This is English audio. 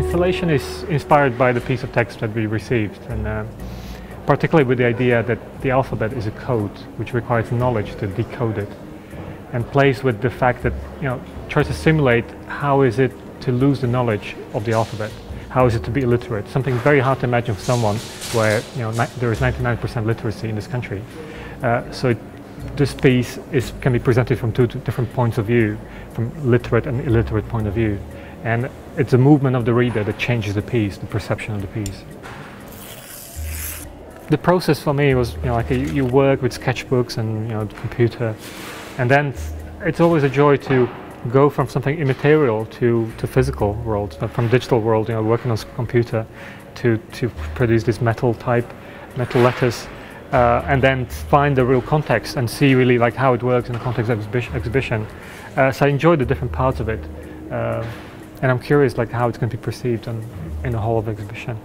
installation is inspired by the piece of text that we received, and particularly with the idea that the alphabet is a code which requires knowledge to decode it, and plays with the fact that, tries to simulate how is it to lose the knowledge of the alphabet. How is it to be illiterate? Something very hard to imagine for someone where there is 99% literacy in this country. So this piece can be presented from two different points of view, from literate and illiterate point of view, and it's a movement of the reader that changes the piece, the perception of the piece. The process for me was, like you work with sketchbooks and the computer, and then it's always a joy to go from something immaterial to physical world, from digital world, working on computer, to produce this metal letters, and then find the real context and see really like how it works in the context of exhibition. So I enjoy the different parts of it, and I'm curious like how it's going to be perceived in the whole of the exhibition.